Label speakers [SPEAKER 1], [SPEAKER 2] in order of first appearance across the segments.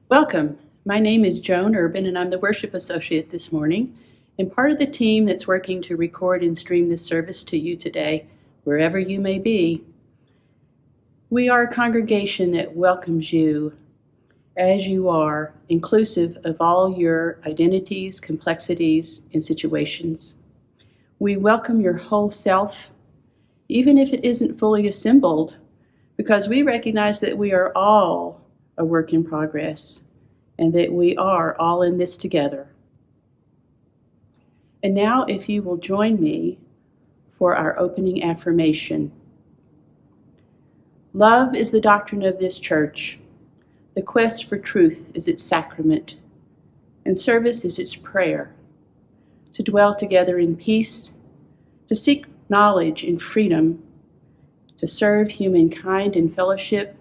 [SPEAKER 1] Welcome. My name is Joan Urban, and I'm the worship associate this morning, and part of the team that's working to record and stream this service to you today, wherever you may be. We are a congregation that welcomes you as you are, inclusive of all your identities, complexities, and situations. We welcome your whole self, even if it isn't fully assembled, because we recognize that we are all a work in progress, and that we are all in this together. And now, if you will join me for our opening affirmation. Love is the doctrine of this church. The quest for truth is its sacrament, and service is its prayer. To dwell together in peace, to seek knowledge in freedom, to serve humankind in fellowship,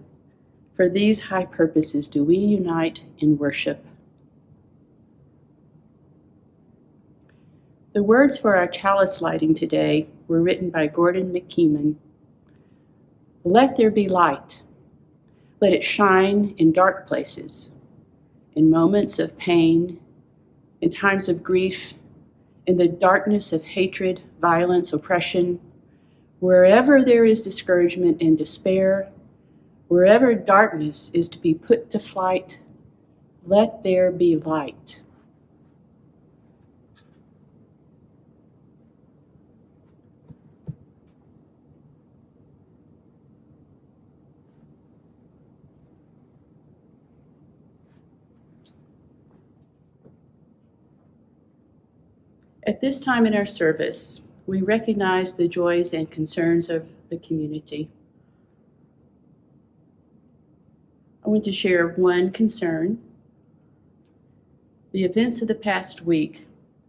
[SPEAKER 1] for these high purposes do we unite in worship. The words for our chalice lighting today were written by Gordon McKeeman. Let there be light. Let it shine in dark places, in moments of pain, in times of grief, in the darkness of hatred, violence, oppression, wherever there is discouragement and despair, wherever darkness is to be put to flight, let there be light. At this time in our service, we recognize the joys and concerns of the community. I want to share one concern. The events of the past week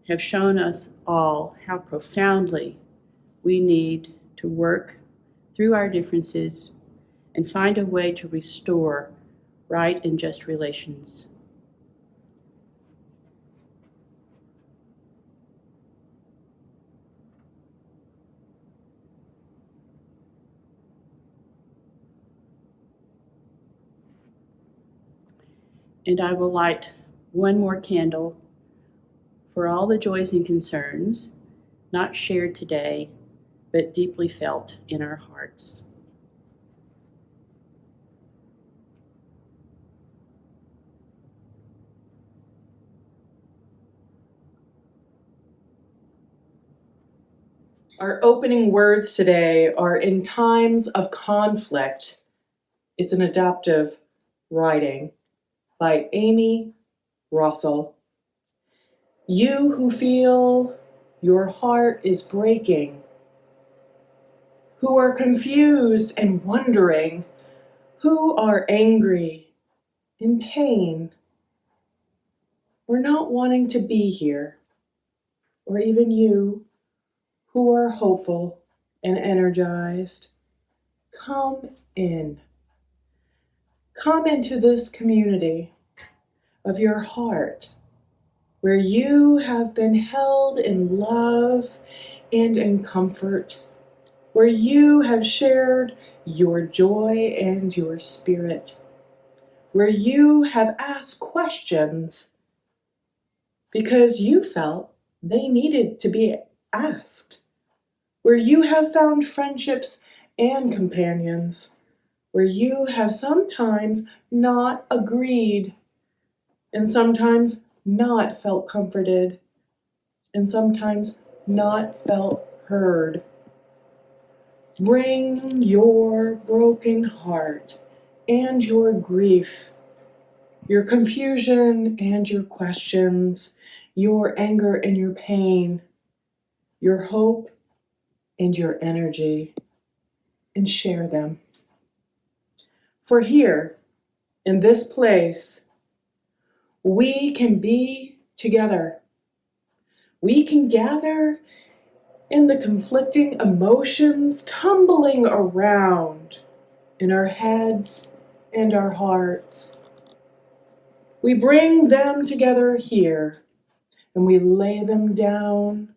[SPEAKER 1] have shown us all how profoundly we need to work through our differences and find a way to restore right and just relations. And I will light one more candle for all the joys and concerns not shared today, but deeply felt in our hearts.
[SPEAKER 2] Our opening words today are "In Times of Conflict." It's an adaptive writing by Amy Russell. You who feel your heart is breaking, who are confused and wondering, who are angry, in pain, or not wanting to be here, or even you who are hopeful and energized, come in. Come into this community of your heart, where you have been held in love and in comfort, where you have shared your joy and your spirit, where you have asked questions because you felt they needed to be asked, where you have found friendships and companions, where you have sometimes not agreed, and sometimes not felt comforted, and sometimes not felt heard. Bring your broken heart and your grief, your confusion and your questions, your anger and your pain, your hope and your energy, and share them. For here, in this place, we can be together. We can gather in the conflicting emotions tumbling around in our heads and our hearts. We bring them together here, and we lay them down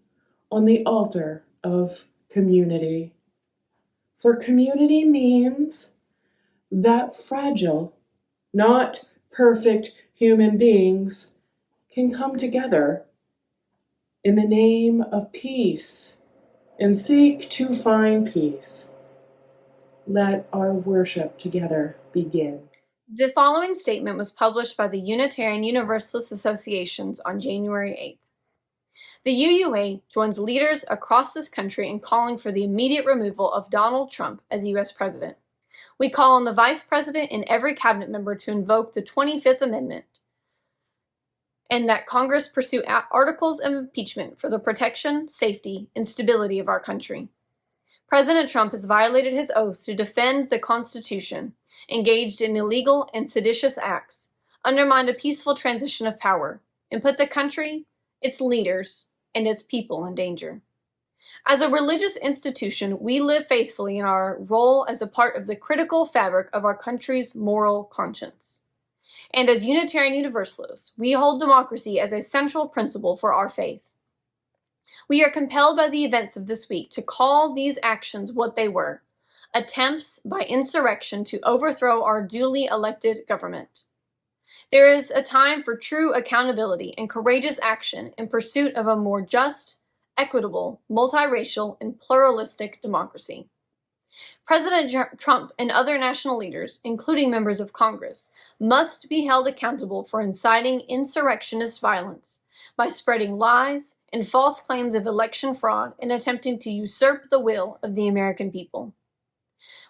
[SPEAKER 2] on the altar of community. For community means that fragile, not perfect human beings can come together in the name of peace and seek to find peace. Let our worship together begin.
[SPEAKER 3] The following statement was published by the Unitarian Universalist Associations on January 8th. The UUA joins leaders across this country in calling for the immediate removal of Donald Trump as U.S. President. We call on the Vice President and every cabinet member to invoke the 25th Amendment and that Congress pursue articles of impeachment for the protection, safety, and stability of our country. President Trump has violated his oath to defend the Constitution, engaged in illegal and seditious acts, undermined a peaceful transition of power, and put the country, its leaders, and its people in danger. As a religious institution, we live faithfully in our role as a part of the critical fabric of our country's moral conscience. And as Unitarian Universalists, we hold democracy as a central principle for our faith. We are compelled by the events of this week to call these actions what they were: attempts by insurrection to overthrow our duly elected government. There is a time for true accountability and courageous action in pursuit of a more just, equitable, multiracial, and pluralistic democracy. President Trump and other national leaders, including members of Congress, must be held accountable for inciting insurrectionist violence by spreading lies and false claims of election fraud and attempting to usurp the will of the American people.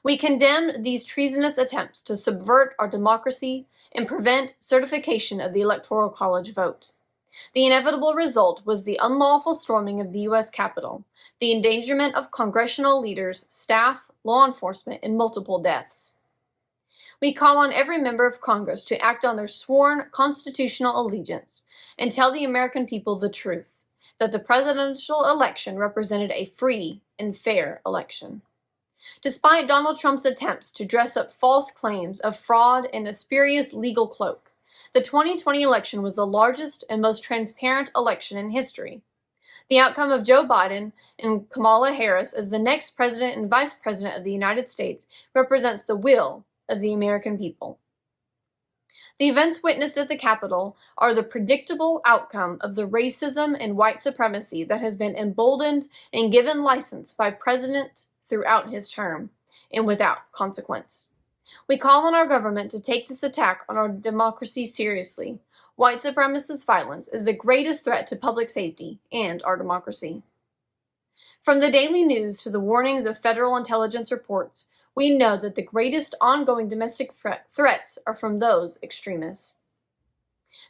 [SPEAKER 3] We condemn these treasonous attempts to subvert our democracy and prevent certification of the Electoral College vote. The inevitable result was the unlawful storming of the U.S. Capitol, the endangerment of congressional leaders, staff, law enforcement, and multiple deaths. We call on every member of Congress to act on their sworn constitutional allegiance and tell the American people the truth, that the presidential election represented a free and fair election. Despite Donald Trump's attempts to dress up false claims of fraud in a spurious legal cloak, the 2020 election was the largest and most transparent election in history. The outcome of Joe Biden and Kamala Harris as the next president and vice president of the United States represents the will of the American people. The events witnessed at the Capitol are the predictable outcome of the racism and white supremacy that has been emboldened and given license by President throughout his term, and without consequence. We call on our government to take this attack on our democracy seriously. White supremacist violence is the greatest threat to public safety and our democracy. From the daily news to the warnings of federal intelligence reports, we know that the greatest ongoing domestic threats are from those extremists.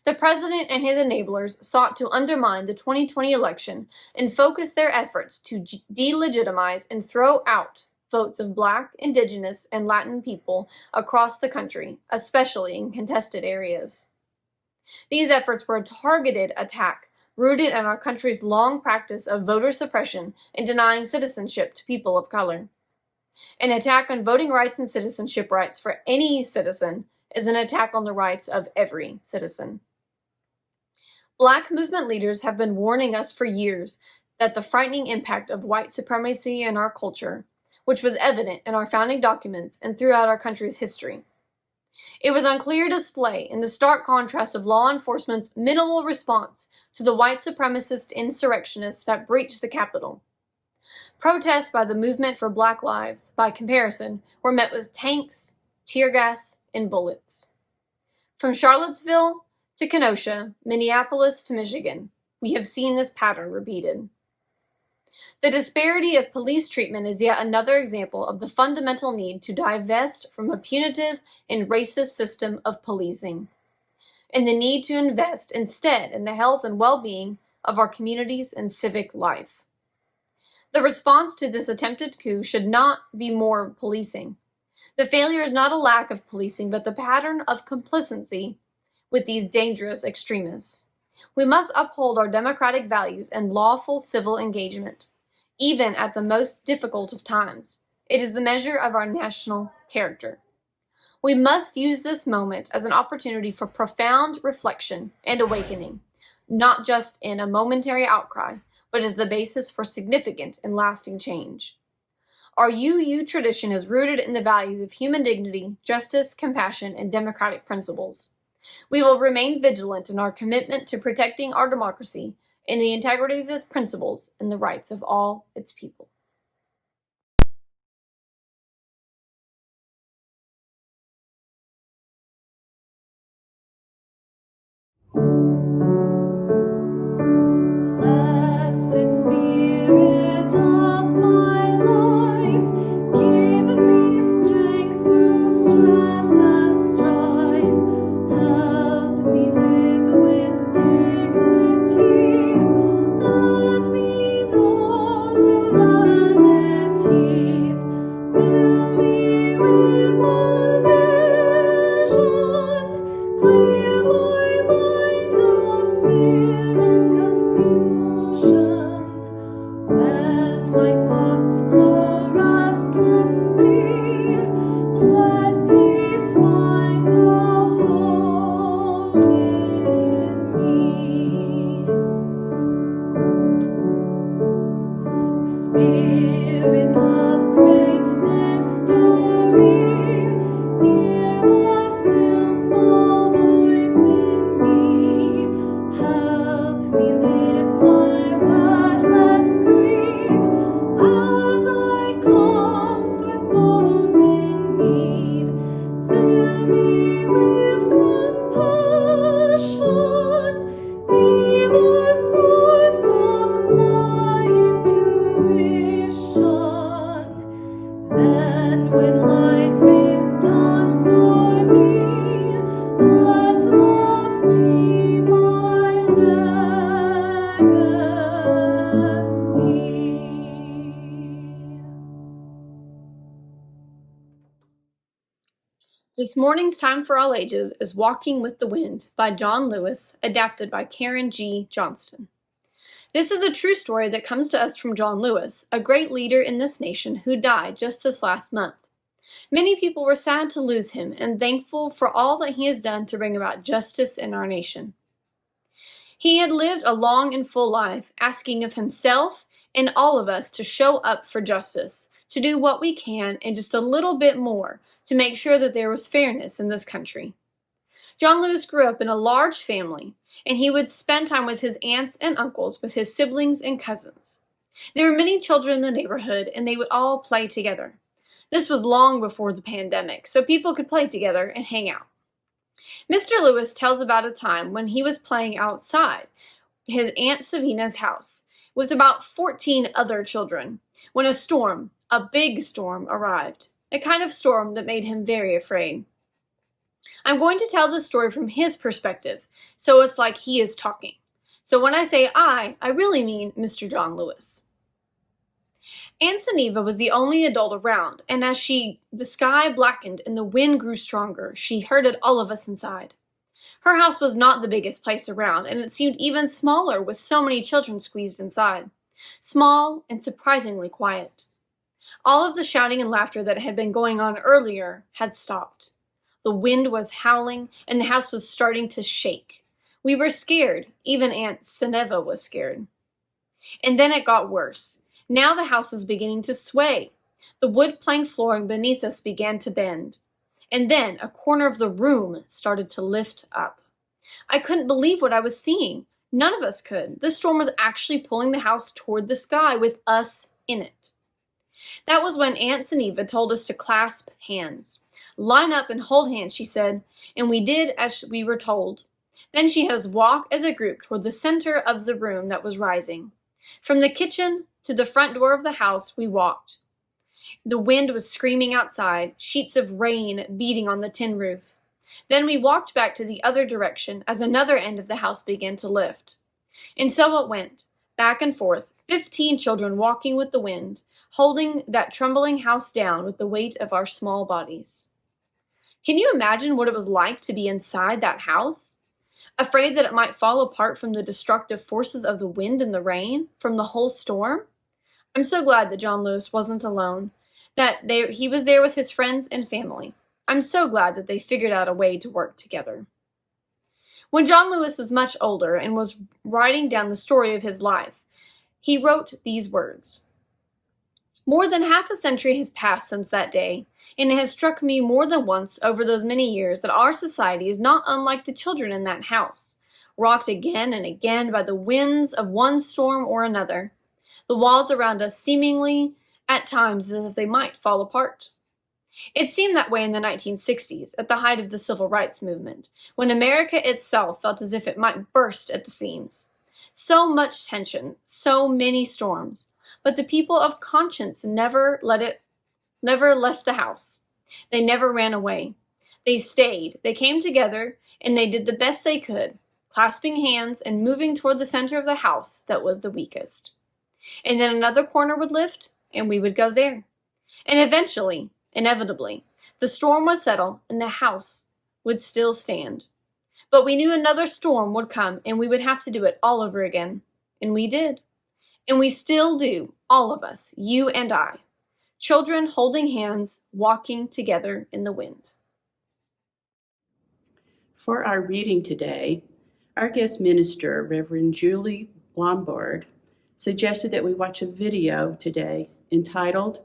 [SPEAKER 3] The president and his enablers sought to undermine the 2020 election and focus their efforts to delegitimize and throw out votes of Black, Indigenous, and Latin people across the country, especially in contested areas. These efforts were a targeted attack rooted in our country's long practice of voter suppression and denying citizenship to people of color. An attack on voting rights and citizenship rights for any citizen is an attack on the rights of every citizen. Black movement leaders have been warning us for years that the frightening impact of white supremacy in our culture, which was evident in our founding documents and throughout our country's history. It was on clear display in the stark contrast of law enforcement's minimal response to the white supremacist insurrectionists that breached the Capitol. Protests by the Movement for Black Lives, by comparison, were met with tanks, tear gas, and bullets. From Charlottesville to Kenosha, Minneapolis to Michigan, we have seen this pattern repeated. The disparity of police treatment is yet another example of the fundamental need to divest from a punitive and racist system of policing, and the need to invest instead in the health and well-being of our communities and civic life. The response to this attempted coup should not be more policing. The failure is not a lack of policing, but the pattern of complacency with these dangerous extremists. We must uphold our democratic values and lawful civil engagement, even at the most difficult of times. It is the measure of our national character. We must use this moment as an opportunity for profound reflection and awakening, not just in a momentary outcry, but as the basis for significant and lasting change. Our UU tradition is rooted in the values of human dignity, justice, compassion, and democratic principles. We will remain vigilant in our commitment to protecting our democracy and the integrity of its principles and the rights of all its people.
[SPEAKER 4] Blessed Spirit of my life, give me strength through stress and strife. Help me live with dignity. Let me know serenity. Fill me with a vision. Clear my mind of fear and confusion. When my thoughts flow restlessly, let peace find a home in me. Spirit of great mystery, hear the still small voice in me. Help me live my wordless creed as I comfort those in need. Fill me with compassion, be the source of my intuition. Then when life is done for me, let love be my legacy.
[SPEAKER 3] This morning's Time for All Ages is Walking with the Wind by John Lewis, adapted by Karen G. Johnston. This is a true story that comes to us from John Lewis, a great leader in this nation who died just this last month. Many people were sad to lose him and thankful for all that he has done to bring about justice in our nation. He had lived a long and full life, asking of himself and all of us to show up for justice, to do what we can and just a little bit more to make sure that there was fairness in this country. John Lewis grew up in a large family, and he would spend time with his aunts and uncles, with his siblings and cousins. There were many children in the neighborhood, and they would all play together. This was long before the pandemic, so people could play together and hang out. Mr. Lewis tells about a time when he was playing outside his Aunt Savina's house with about 14 other children when a storm, a big storm, arrived, a kind of storm that made him very afraid. I'm going to tell this story from his perspective, so it's like he is talking. So when I say I really mean Mr. John Lewis. Aunt Geneva was the only adult around, and as the sky blackened and the wind grew stronger, she herded all of us inside. Her house was not the biggest place around, and it seemed even smaller with so many children squeezed inside. Small and surprisingly quiet. All of the shouting and laughter that had been going on earlier had stopped. The wind was howling, and the house was starting to shake. We were scared. Even Aunt Geneva was scared. And then it got worse. Now the house was beginning to sway. The wood plank flooring beneath us began to bend. And then a corner of the room started to lift up. I couldn't believe what I was seeing. None of us could. The storm was actually pulling the house toward the sky with us in it. That was when Aunt Geneva told us to clasp hands. Line up and hold hands, she said, and we did as we were told. Then she had us walk as a group toward the center of the room that was rising. From the kitchen to the front door of the house we walked. The wind was screaming outside, sheets of rain beating on the tin roof. Then we walked back to the other direction as another end of the house began to lift. And so it went, back and forth, 15 children walking with the wind, holding that trembling house down with the weight of our small bodies. Can you imagine what it was like to be inside that house? Afraid that it might fall apart from the destructive forces of the wind and the rain, from the whole storm? I'm so glad that John Lewis wasn't alone, that he was there with his friends and family. I'm so glad that they figured out a way to work together. When John Lewis was much older and was writing down the story of his life, he wrote these words. More than half a century has passed since that day, and it has struck me more than once over those many years that our society is not unlike the children in that house, rocked again and again by the winds of one storm or another, the walls around us seemingly, at times, as if they might fall apart. It seemed that way in the 1960s, at the height of the Civil Rights Movement, when America itself felt as if it might burst at the seams. So much tension, so many storms, but the people of conscience never left the house. They never ran away. They stayed, they came together, and they did the best they could, clasping hands and moving toward the center of the house that was the weakest. And then another corner would lift, and we would go there. And eventually, inevitably, the storm would settle and the house would still stand. But we knew another storm would come and we would have to do it all over again. And we did. And we still do, all of us, you and I. Children holding hands, walking together in the wind.
[SPEAKER 1] For our reading today, our guest minister, Reverend Julie Lombard, suggested that we watch a video today entitled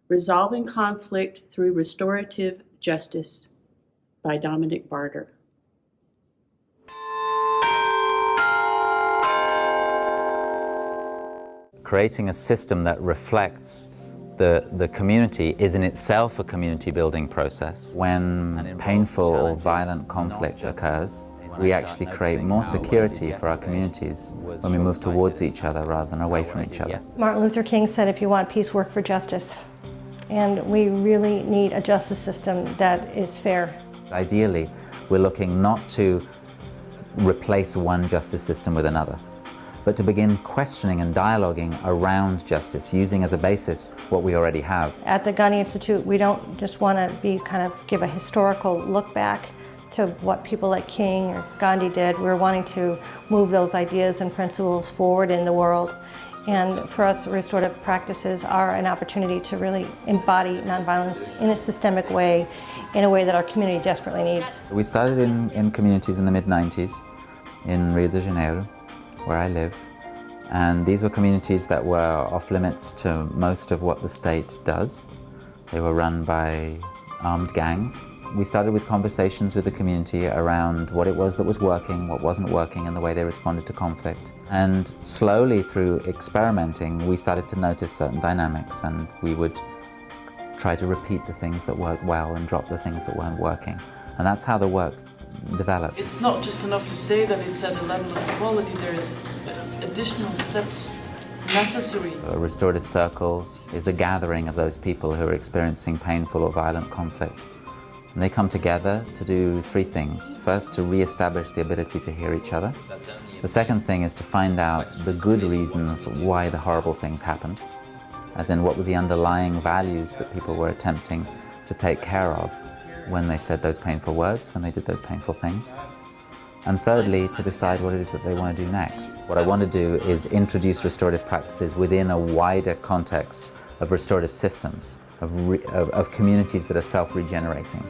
[SPEAKER 1] Resolving Conflict Through Restorative Justice by Dominic Barter.
[SPEAKER 5] Creating a system that reflects the community is in itself a community building process. When painful or violent conflict occurs, we actually create more security for our communities when we move towards each other rather than away from each other.
[SPEAKER 6] Martin Luther King said, if you want peace, work for justice. And we really need a justice system that is fair.
[SPEAKER 5] Ideally, we're looking not to replace one justice system with another, but to begin questioning and dialoguing around justice, using as a basis what we already have.
[SPEAKER 6] At the Gandhi Institute, we don't just want to give a historical look back to what people like King or Gandhi did. We're wanting to move those ideas and principles forward in the world. And for us, restorative practices are an opportunity to really embody nonviolence in a systemic way, in a way that our community desperately needs.
[SPEAKER 5] We started in communities in the mid-90s in Rio de Janeiro, where I live. And these were communities that were off limits to most of what the state does. They were run by armed gangs. We started with conversations with the community around what it was that was working, what wasn't working, and the way they responded to conflict. And slowly, through experimenting, we started to notice certain dynamics, and we would try to repeat the things that worked well and drop the things that weren't working. And that's how the work developed.
[SPEAKER 7] It's not just enough to say that it's at a level of equality, there's additional steps necessary.
[SPEAKER 5] A restorative circle is a gathering of those people who are experiencing painful or violent conflict. And they come together to do three things. First, to re-establish the ability to hear each other. The second thing is to find out the good reasons why the horrible things happened, as in what were the underlying values that people were attempting to take care of when they said those painful words, when they did those painful things. And thirdly, to decide what it is that they want to do next. What I want to do is introduce restorative practices within a wider context of restorative systems, of communities that are self-regenerating,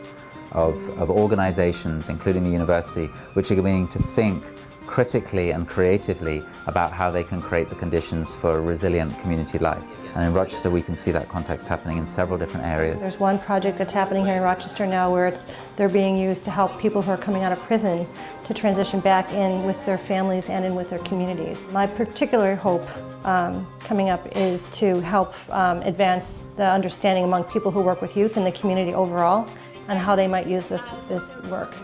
[SPEAKER 5] of organizations, including the university, which are beginning to think critically and creatively about how they can create the conditions for a resilient community life. And in Rochester, we can see that context happening in several different areas.
[SPEAKER 6] There's one project that's happening here in Rochester now where they're being used to help people who are coming out of prison to transition back in with their families and in with their communities. My particular hope coming up is to help advance the understanding among people who work with youth in the community overall and how they might use this work.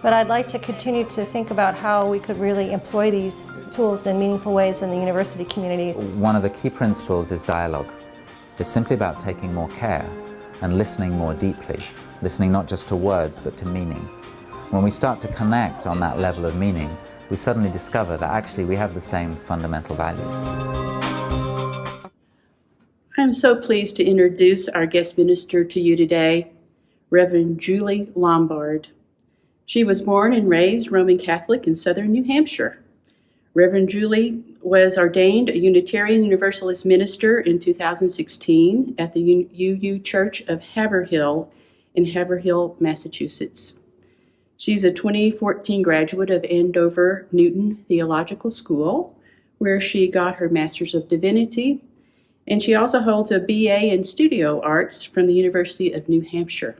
[SPEAKER 6] But I'd like to continue to think about how we could really employ these tools in meaningful ways in the university communities.
[SPEAKER 5] One of the key principles is dialogue. It's simply about taking more care and listening more deeply, listening not just to words but to meaning. When we start to connect on that level of meaning, we suddenly discover that actually we have the same fundamental values.
[SPEAKER 1] I'm so pleased to introduce our guest minister to you today, Reverend Julie Lombard. She was born and raised Roman Catholic in southern New Hampshire. Reverend Julie was ordained a Unitarian Universalist minister in 2016 at the UU Church of Haverhill in Haverhill, Massachusetts. She's a 2014 graduate of Andover Newton Theological School, where she got her Master's of Divinity And she also holds a BA in Studio Arts from the University of New Hampshire.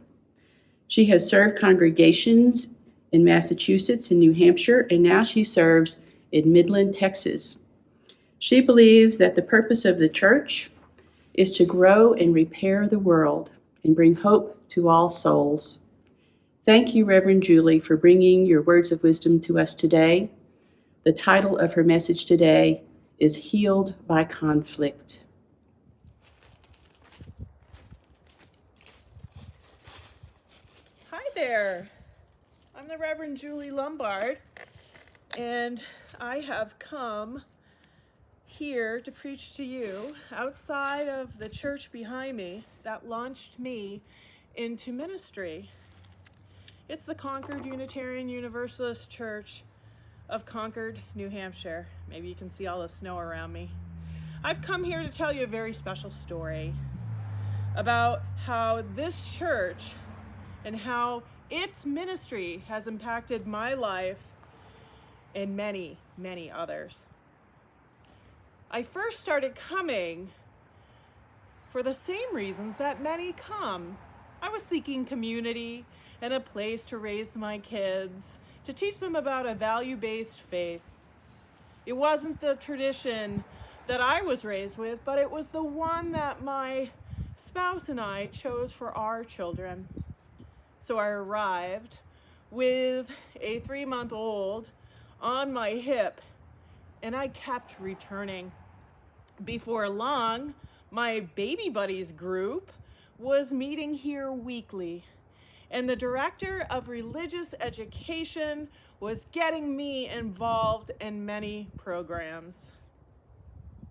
[SPEAKER 1] She has served congregations in Massachusetts and New Hampshire, and now she serves in Midland, Texas. She believes that the purpose of the church is to grow and repair the world and bring hope to all souls. Thank you, Reverend Julie, for bringing your words of wisdom to us today. The title of her message today is Healed by Conflict.
[SPEAKER 2] Hi there. I'm the Reverend Julie Lombard, and I have come here to preach to you outside of the church behind me that launched me into ministry. It's the Concord Unitarian Universalist Church of Concord, New Hampshire. Maybe you can see all the snow around me. I've come here to tell you a very special story about how this church and how its ministry has impacted my life and many, many others. I first started coming for the same reasons that many come. I was seeking community and a place to raise my kids, to teach them about a value-based faith. It wasn't the tradition that I was raised with, but it was the one that my spouse and I chose for our children. So I arrived with a 3-month-old on my hip, and I kept returning. Before long, my baby buddies group was meeting here weekly, and the director of religious education was getting me involved in many programs.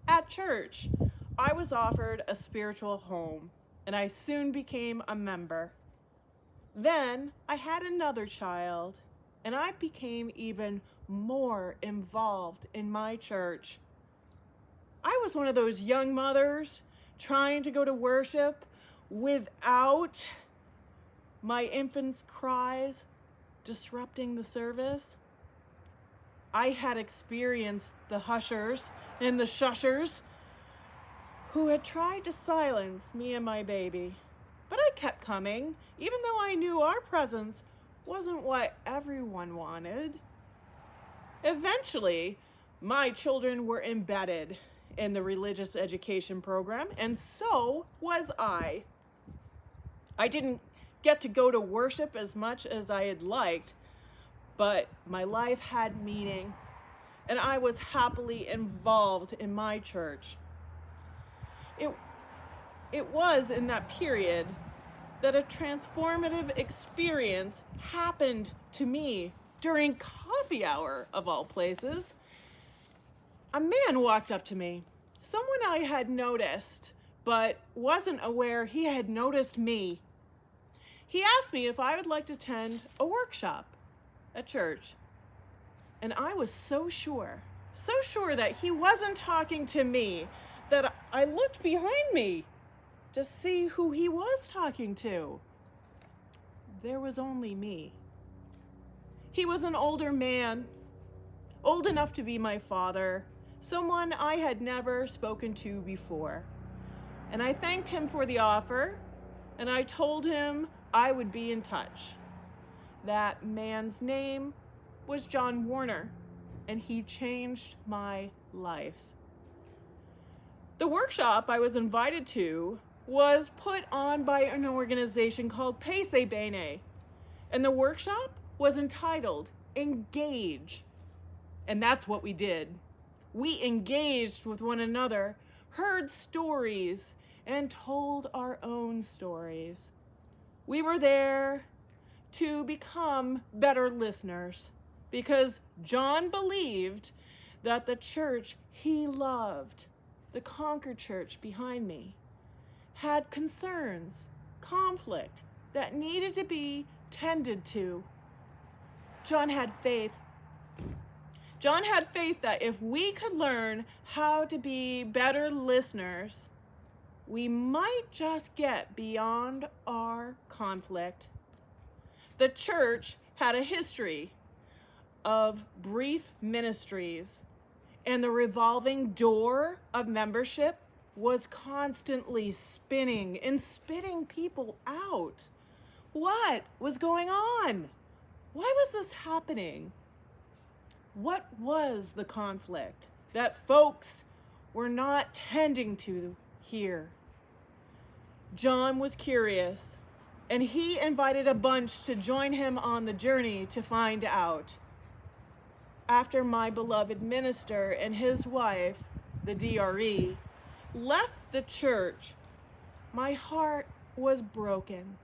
[SPEAKER 2] At church, I was offered a spiritual home, and I soon became a member. Then I had another child, and I became even more involved in my church. I was one of those young mothers trying to go to worship without my infant's cries disrupting the service. I had experienced the hushers and the shushers who had tried to silence me and my baby. But I kept coming, even though I knew our presence wasn't what everyone wanted. Eventually, my children were embedded in the religious education program, and so was I. I didn't get to go to worship as much as I had liked, but my life had meaning, and I was happily involved in my church. It was in that period that a transformative experience happened to me during coffee hour, of all places. A man walked up to me, someone I had noticed, but wasn't aware he had noticed me. He asked me if I would like to attend a workshop at church. And I was so sure that he wasn't talking to me, that I looked behind me to see who he was talking to. There was only me. He was an older man, old enough to be my father, someone I had never spoken to before. And I thanked him for the offer, and I told him I would be in touch. That man's name was John Warner, and he changed my life. The workshop I was invited to was put on by an organization called Pace Bene, and the workshop was entitled Engage. And that's what we did. We engaged with one another, heard stories, and told our own stories. We were there to become better listeners because John believed that the church he loved, the Concord church behind me, had concerns, conflict that needed to be tended to. John had faith. John had faith that if we could learn how to be better listeners, we might just get beyond our conflict. The church had a history of brief ministries, and the revolving door of membership was constantly spinning and spitting people out. What was going on? Why was this happening? What was the conflict that folks were not tending to here? John was curious, and he invited a bunch to join him on the journey to find out. After my beloved minister and his wife, the DRE, left the church, my heart was broken.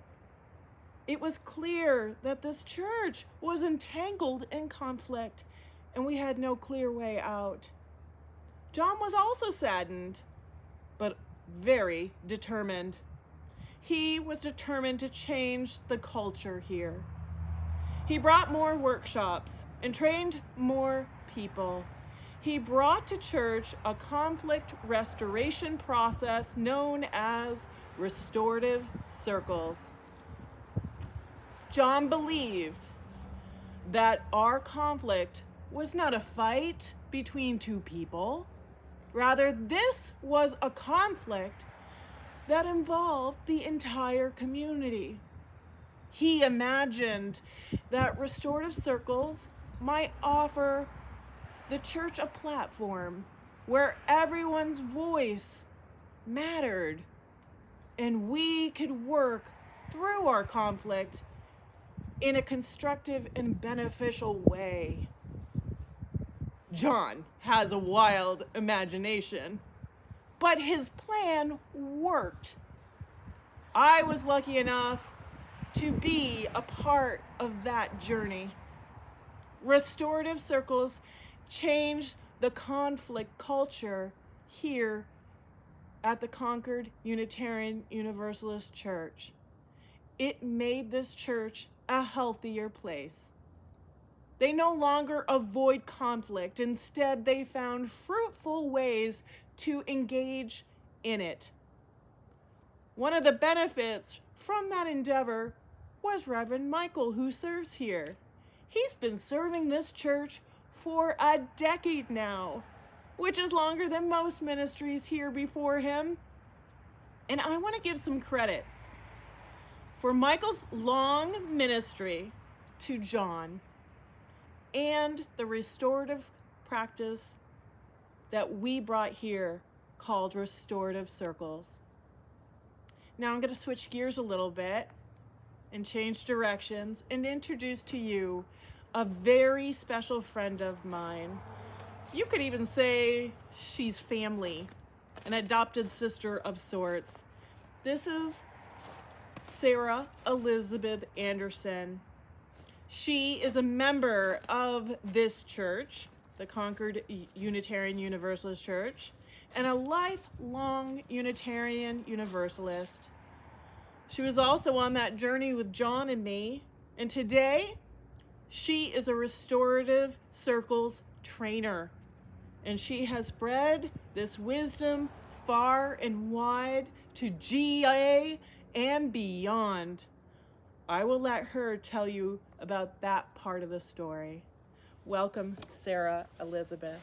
[SPEAKER 2] It was clear that this church was entangled in conflict, and we had no clear way out. John was also saddened, but very determined. He was determined to change the culture here. He brought more workshops and trained more people. He brought to church a conflict restoration process known as Restorative Circles. John believed that our conflict was not a fight between two people. Rather, this was a conflict that involved the entire community. He imagined that Restorative Circles might offer the church a platform where everyone's voice mattered and we could work through our conflict in a constructive and beneficial way. John has a wild imagination, but his plan worked. I was lucky enough to be a part of that journey. Restorative Circles changed the conflict culture here at the Concord Unitarian Universalist Church. It made this church a healthier place. They no longer avoid conflict. Instead, they found fruitful ways to engage in it. One of the benefits from that endeavor was Reverend Michael, who serves here. He's been serving this church for a decade now, which is longer than most ministries here before him. And I want to give some credit for Michael's long ministry to John and the restorative practice that we brought here called Restorative Circles. Now I'm going to switch gears a little bit and change directions and introduce to you a very special friend of mine. You could even say she's family, an adopted sister of sorts. This is Sarah Elizabeth Anderson. She is a member of this church, the Concord Unitarian Universalist Church, and a lifelong Unitarian Universalist. She was also on that journey with John and me, and today she is a Restorative Circles trainer, and she has spread this wisdom far and wide to GA and beyond. I will let her tell you about that part of the story. Welcome, Sarah Elizabeth.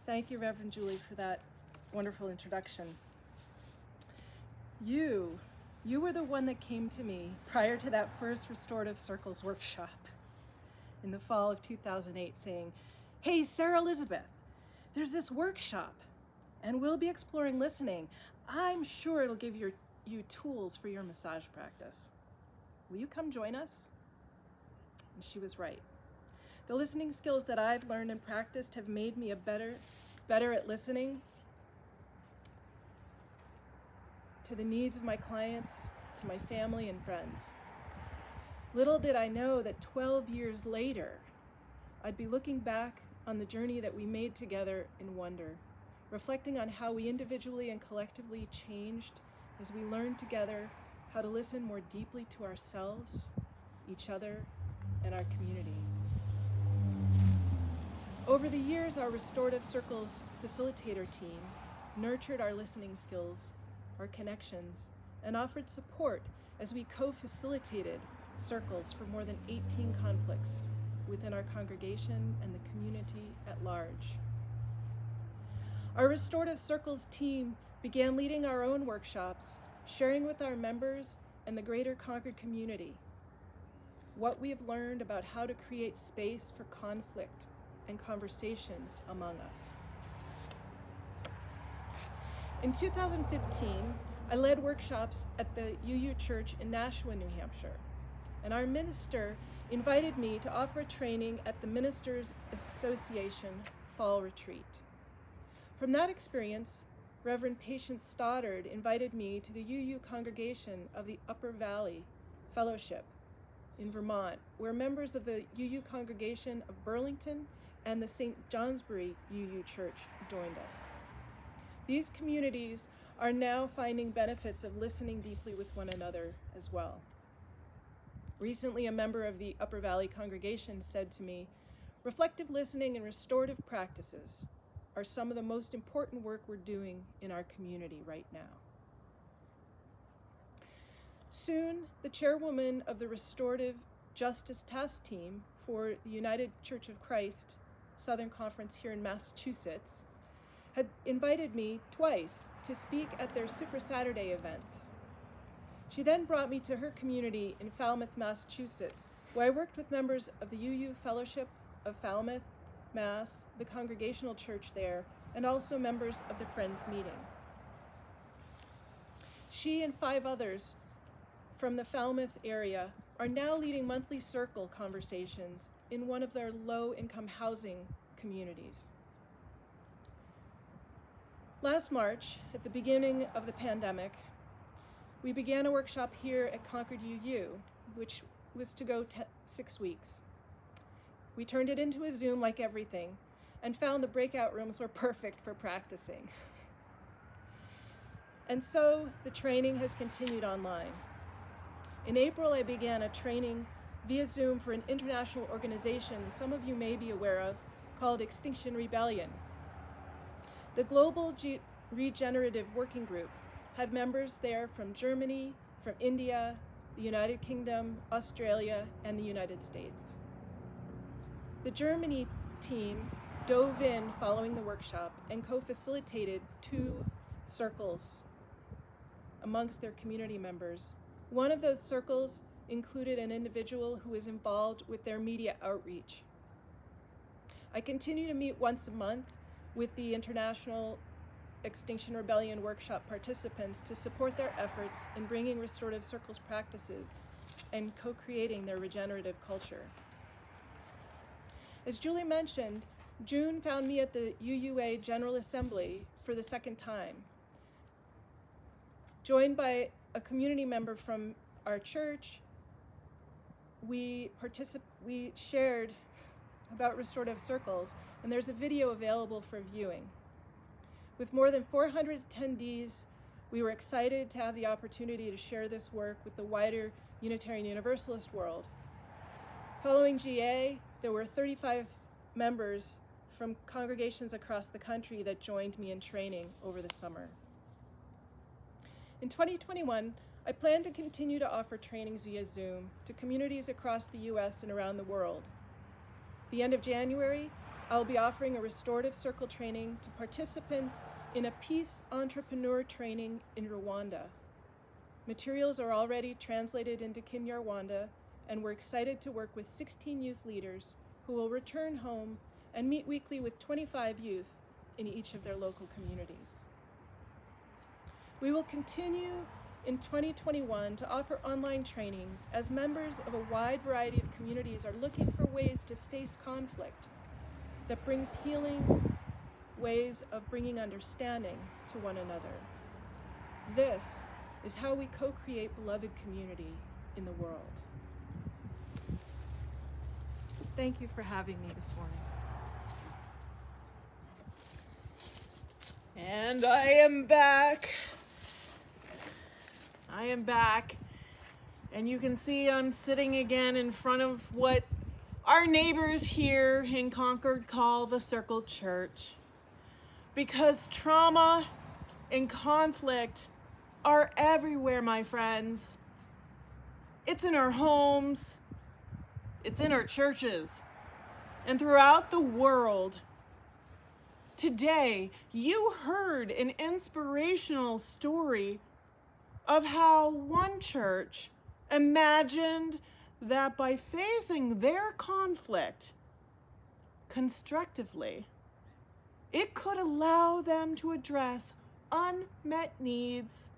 [SPEAKER 8] Thank you, Reverend Julie, for that wonderful introduction. You were the one that came to me prior to that first Restorative Circles workshop in the fall of 2008 saying, "Hey, Sarah Elizabeth, there's this workshop and we'll be exploring listening. I'm sure it'll give you tools for your massage practice. Will you come join us?" And she was right. The listening skills that I've learned and practiced have made me better at listening to the needs of my clients, to my family and friends. Little did I know that 12 years later, I'd be looking back on the journey that we made together in wonder, reflecting on how we individually and collectively changed as we learned together how to listen more deeply to ourselves, each other, and our community. Over the years, our Restorative Circles facilitator team nurtured our listening skills, our connections, and offered support as we co-facilitated circles for more than 18 conflicts within our congregation and the community at large. Our Restorative Circles team began leading our own workshops, sharing with our members and the greater Concord community what we have learned about how to create space for conflict and conversations among us. In 2015, I led workshops at the UU Church in Nashua, New Hampshire, and our minister invited me to offer a training at the Ministers Association Fall Retreat. From that experience, Reverend Patience Stoddard invited me to the UU congregation of the Upper Valley Fellowship in Vermont, where members of the UU congregation of Burlington and the St. Johnsbury UU Church joined us. These communities are now finding benefits of listening deeply with one another as well. Recently, a member of the Upper Valley congregation said to me, "Reflective listening and restorative practices are some of the most important work we're doing in our community right now." Soon, the chairwoman of the Restorative Justice Task Team for the United Church of Christ Southern Conference here in Massachusetts had invited me twice to speak at their Super Saturday events. She then brought me to her community in Falmouth, Massachusetts, where I worked with members of the UU Fellowship of Falmouth, Mass., the Congregational Church there, and also members of the Friends Meeting. She and 5 others from the Falmouth area are now leading monthly circle conversations in one of their low-income housing communities. Last March, at the beginning of the pandemic, we began a workshop here at Concord UU, which was to go 6 weeks. We turned it into a Zoom like everything and found the breakout rooms were perfect for practicing. And so the training has continued online. In April, I began a training via Zoom for an international organization some of you may be aware of called Extinction Rebellion. The Global Regenerative Working Group had members there from Germany, from India, the United Kingdom, Australia, and the United States. The Germany team dove in following the workshop and co-facilitated 2 circles amongst their community members. One of those circles included an individual who is involved with their media outreach. I continue to meet once a month with the International Extinction Rebellion workshop participants to support their efforts in bringing Restorative Circles practices and co-creating their regenerative culture. As Julie mentioned, June found me at the UUA General Assembly for the second time. Joined by a community member from our church, we shared about Restorative Circles, and there's a video available for viewing. With more than 400 attendees, we were excited to have the opportunity to share this work with the wider Unitarian Universalist world. Following GA, there were 35 members from congregations across the country that joined me in training over the summer. In 2021, I plan to continue to offer trainings via Zoom to communities across the US and around the world. The end of January, I'll be offering a Restorative Circle training to participants in a peace entrepreneur training in Rwanda. Materials are already translated into Kinyarwanda, and we're excited to work with 16 youth leaders who will return home and meet weekly with 25 youth in each of their local communities. We will continue in 2021 to offer online trainings as members of a wide variety of communities are looking for ways to face conflict that brings healing, ways of bringing understanding to one another. This is how we co-create beloved community in the world. Thank you for having me this morning.
[SPEAKER 2] And I am back. And you can see I'm sitting again in front of what our neighbors here in Concord call the Circle Church. Because trauma and conflict are everywhere, my friends. It's in our homes. It's in our churches. And throughout the world. Today, you heard an inspirational story of how one church imagined that by facing their conflict constructively, it could allow them to address unmet needs,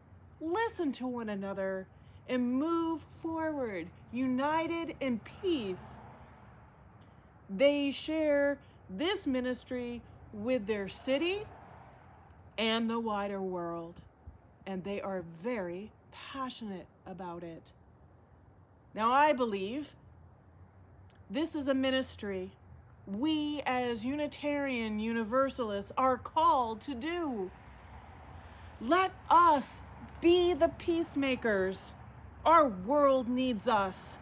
[SPEAKER 2] listen to one another, and move forward, united in peace. They share this ministry with their city and the wider world, and they are very passionate about it. Now, I believe this is a ministry we as Unitarian Universalists are called to do. Let us be the peacemakers. Our world needs us.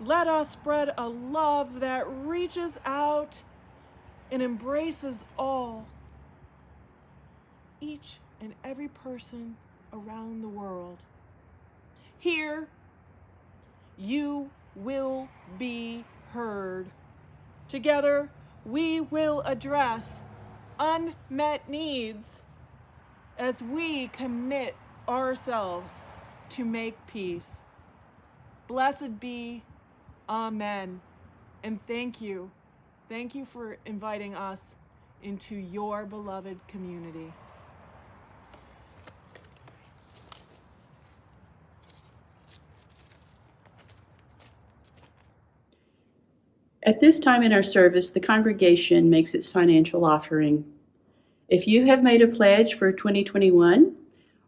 [SPEAKER 2] Let us spread a love that reaches out and embraces all, each and every person around the world. Here, you will be heard. Together, we will address unmet needs as we commit ourselves to make peace. Blessed be, Amen. And thank you. Thank you for inviting us into your beloved community.
[SPEAKER 1] At this time in our service, the congregation makes its financial offering. If you have made a pledge for 2021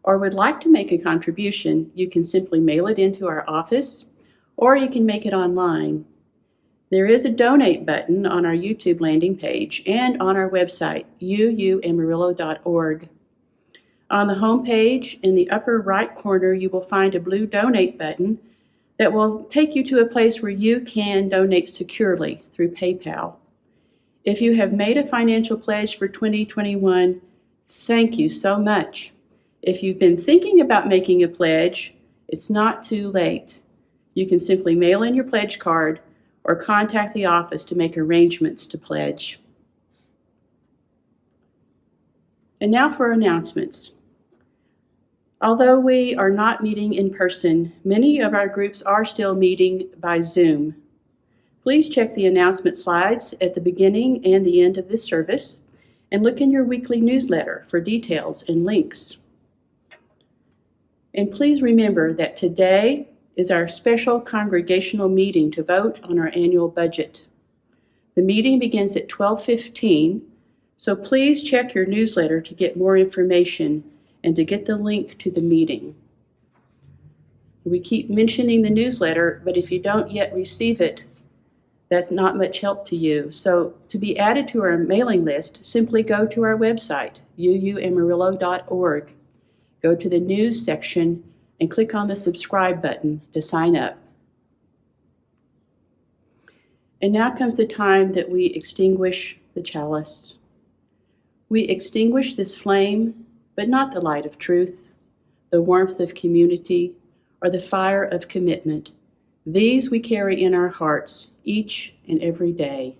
[SPEAKER 1] or would like to make a contribution, you can simply mail it into our office or you can make it online. There is a donate button on our YouTube landing page and on our website, uuamarillo.org. On the home page, in the upper right corner, you will find a blue donate button that will take you to a place where you can donate securely through PayPal. If you have made a financial pledge for 2021, thank you so much. If you've been thinking about making a pledge, it's not too late. You can simply mail in your pledge card or contact the office to make arrangements to pledge. And now for announcements. Although we are not meeting in person, many of our groups are still meeting by Zoom. Please check the announcement slides at the beginning and the end of this service, and look in your weekly newsletter for details and links. And please remember that today is our special congregational meeting to vote on our annual budget. The meeting begins at 12:15, so please check your newsletter to get more information and to get the link to the meeting. We keep mentioning the newsletter, but if you don't yet receive it, that's not much help to you. So to be added to our mailing list, simply go to our website, uuamarillo.org. Go to the news section and click on the subscribe button to sign up. And now comes the time that we extinguish the chalice. We extinguish this flame, but not the light of truth, the warmth of community, or the fire of commitment. These we carry in our hearts each and every day.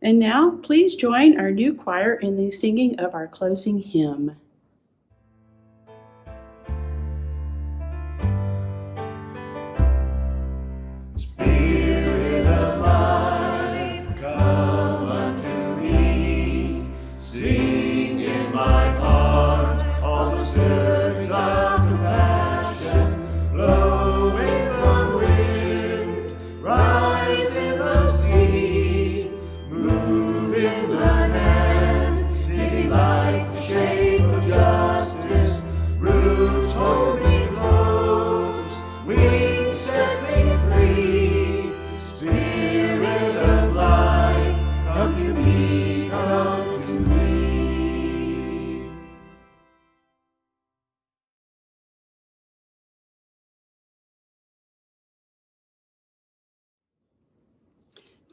[SPEAKER 1] And now, please join our new choir in the singing of our closing hymn.
[SPEAKER 9] Spirit of life, come unto me. Sing in my heart all the stirrings of compassion. Blow in the wind, rise in the sea. Move in the hand, giving life the shape of justice. Roots hold me close, wings set me free. Spirit of life, come to me, come to me.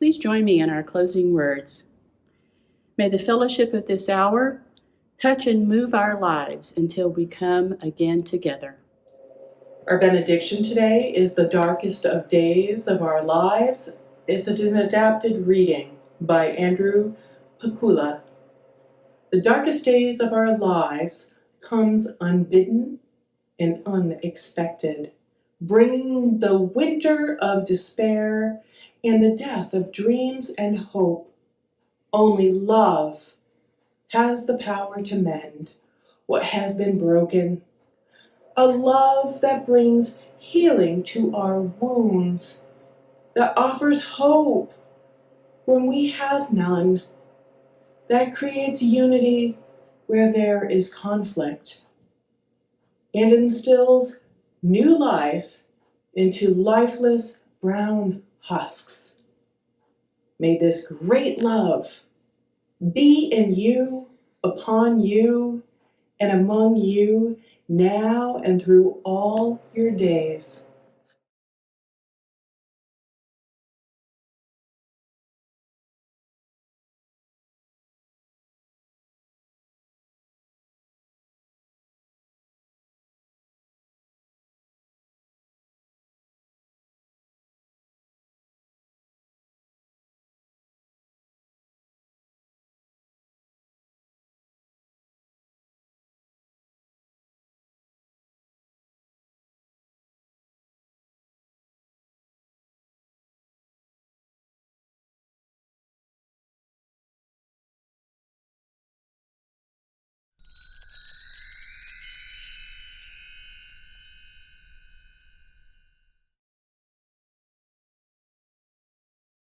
[SPEAKER 1] Please join me in our closing words. May the fellowship of this hour touch and move our lives until we come again together.
[SPEAKER 2] Our benediction today is the darkest of days of our lives. It's an adapted reading by Andrew Pakula. The darkest days of our lives comes unbidden and unexpected, bringing the winter of despair and the death of dreams and hope. Only love has the power to mend what has been broken. A love that brings healing to our wounds, that offers hope when we have none, that creates unity where there is conflict, and instills new life into lifeless brown husks. May this great love be in you, upon you, and among you now and through all your days.